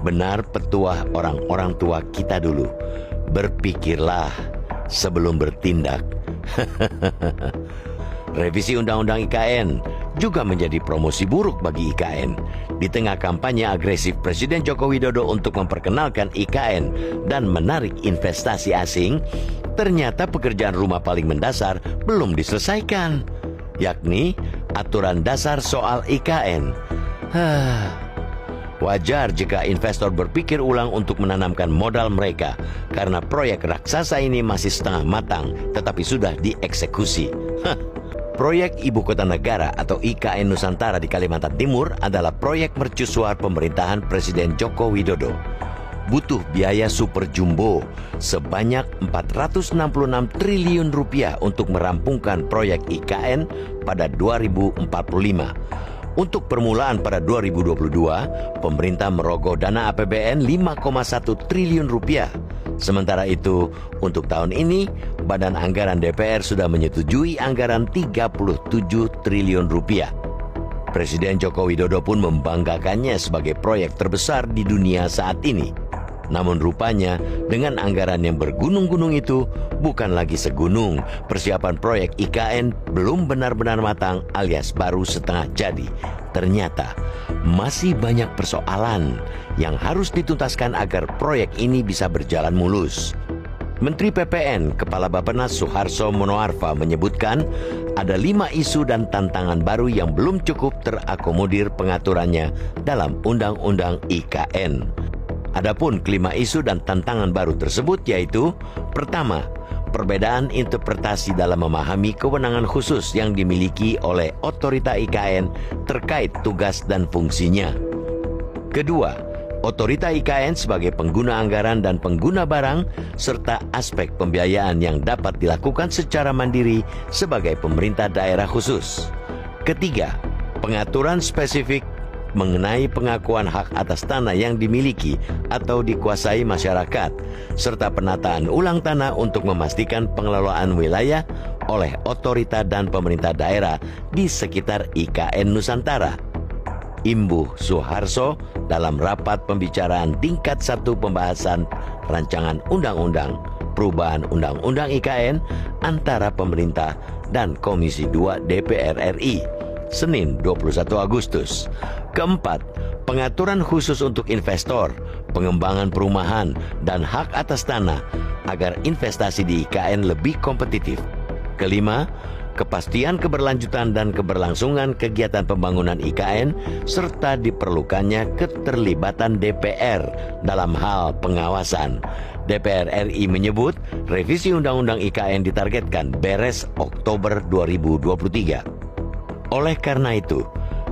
Benar petuah orang-orang tua kita dulu, berpikirlah sebelum bertindak. Revisi Undang-Undang IKN juga menjadi promosi buruk bagi IKN. Di tengah kampanye agresif Presiden Joko Widodo untuk memperkenalkan IKN dan menarik investasi asing, ternyata pekerjaan rumah paling mendasar belum diselesaikan, yakni aturan dasar soal IKN. Wajar jika investor berpikir ulang untuk menanamkan modal mereka karena proyek raksasa ini masih setengah matang tetapi sudah dieksekusi. Proyek Ibu Kota Negara atau IKN Nusantara di Kalimantan Timur adalah proyek mercusuar pemerintahan Presiden Joko Widodo. Butuh biaya super jumbo sebanyak 466 triliun rupiah untuk merampungkan proyek IKN pada 2045. Untuk permulaan pada 2022, pemerintah merogoh dana APBN 5,1 triliun rupiah. Sementara itu, untuk tahun ini, Badan Anggaran DPR sudah menyetujui anggaran 37 triliun rupiah. Presiden Joko Widodo pun membanggakannya sebagai proyek terbesar di dunia saat ini. Namun rupanya dengan anggaran yang bergunung-gunung itu bukan lagi segunung. Persiapan proyek IKN belum benar-benar matang alias baru setengah jadi. Ternyata masih banyak persoalan yang harus dituntaskan agar proyek ini bisa berjalan mulus. Menteri PPN Kepala Bappenas Suharso Monoarfa menyebutkan ada 5 isu dan tantangan baru yang belum cukup terakomodir pengaturannya dalam Undang-Undang IKN. Adapun kelima isu dan tantangan baru tersebut yaitu: pertama, perbedaan interpretasi dalam memahami kewenangan khusus yang dimiliki oleh otorita IKN terkait tugas dan fungsinya. Kedua, otorita IKN sebagai pengguna anggaran dan pengguna barang serta aspek pembiayaan yang dapat dilakukan secara mandiri sebagai pemerintah daerah khusus. Ketiga, pengaturan spesifik mengenai pengakuan hak atas tanah yang dimiliki atau dikuasai masyarakat, serta penataan ulang tanah untuk memastikan pengelolaan wilayah oleh otorita dan pemerintah daerah di sekitar IKN Nusantara. Imbuh Suharso dalam rapat pembicaraan tingkat 1 pembahasan rancangan undang-undang perubahan undang-undang IKN antara pemerintah dan Komisi 2 DPR RI, Senin 21 Agustus. Keempat, pengaturan khusus untuk investor, pengembangan perumahan, dan hak atas tanah agar investasi di IKN lebih kompetitif. Kelima, kepastian keberlanjutan dan keberlangsungan kegiatan pembangunan IKN serta diperlukannya keterlibatan DPR dalam hal pengawasan. DPR RI menyebut revisi Undang-Undang IKN ditargetkan beres Oktober 2023. Oleh karena itu,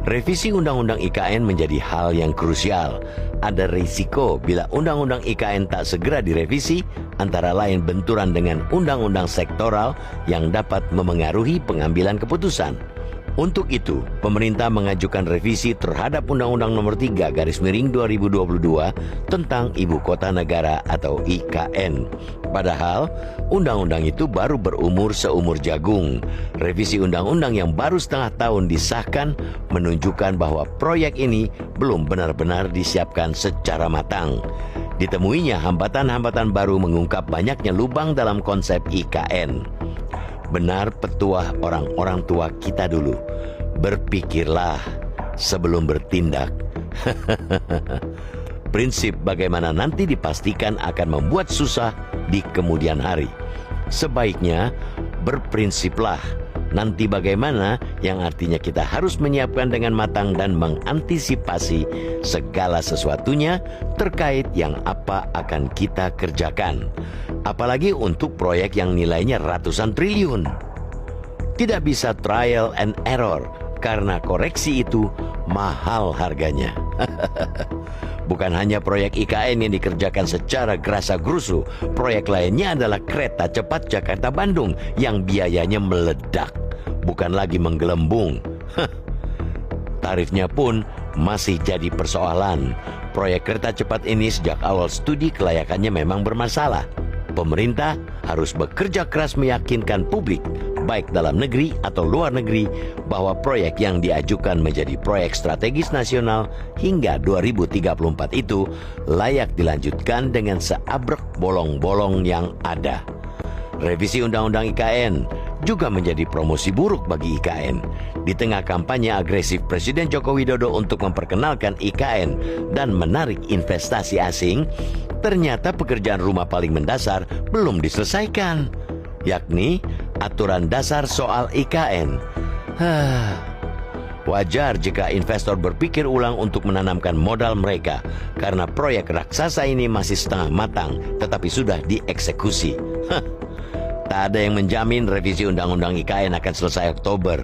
revisi Undang-Undang IKN menjadi hal yang krusial. Ada risiko bila Undang-Undang IKN tak segera direvisi, antara lain benturan dengan undang-undang sektoral yang dapat memengaruhi pengambilan keputusan. Untuk itu, pemerintah mengajukan revisi terhadap Undang-Undang Nomor 3/2022 tentang Ibu Kota Negara atau IKN. Padahal, undang-undang itu baru berumur seumur jagung. Revisi undang-undang yang baru setengah tahun disahkan menunjukkan bahwa proyek ini belum benar-benar disiapkan secara matang. Ditemuinya hambatan-hambatan baru mengungkap banyaknya lubang dalam konsep IKN. Benar petuah orang-orang tua kita dulu, berpikirlah sebelum bertindak. Prinsip bagaimana nanti dipastikan akan membuat susah di kemudian hari. Sebaiknya berprinsiplah nanti bagaimana, yang artinya kita harus menyiapkan dengan matang dan mengantisipasi segala sesuatunya terkait yang apa akan kita kerjakan. Apalagi untuk proyek yang nilainya ratusan triliun. Tidak bisa trial and error karena koreksi itu mahal harganya. Bukan hanya proyek IKN yang dikerjakan secara gerasa-gerusu, proyek lainnya adalah kereta cepat Jakarta-Bandung yang biayanya meledak, bukan lagi menggelembung. Tarifnya pun masih jadi persoalan. Proyek kereta cepat ini sejak awal studi kelayakannya memang bermasalah. Pemerintah harus bekerja keras meyakinkan publik baik dalam negeri atau luar negeri, bahwa proyek yang diajukan menjadi proyek strategis nasional hingga 2034 itu layak dilanjutkan dengan seabrek bolong-bolong yang ada. Revisi Undang-Undang IKN juga menjadi promosi buruk bagi IKN. Di tengah kampanye agresif Presiden Joko Widodo untuk memperkenalkan IKN dan menarik investasi asing, ternyata pekerjaan rumah paling mendasar belum diselesaikan, yakni aturan dasar soal IKN. Wajar jika investor berpikir ulang untuk menanamkan modal mereka karena proyek raksasa ini masih setengah matang tetapi sudah dieksekusi. Tak ada yang menjamin revisi Undang-Undang IKN akan selesai Oktober.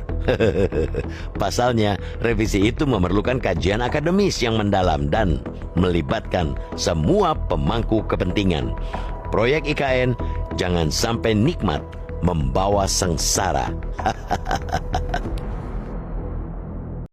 Pasalnya, revisi itu memerlukan kajian akademis yang mendalam dan melibatkan semua pemangku kepentingan. Proyek IKN jangan sampai nikmat membawa sengsara.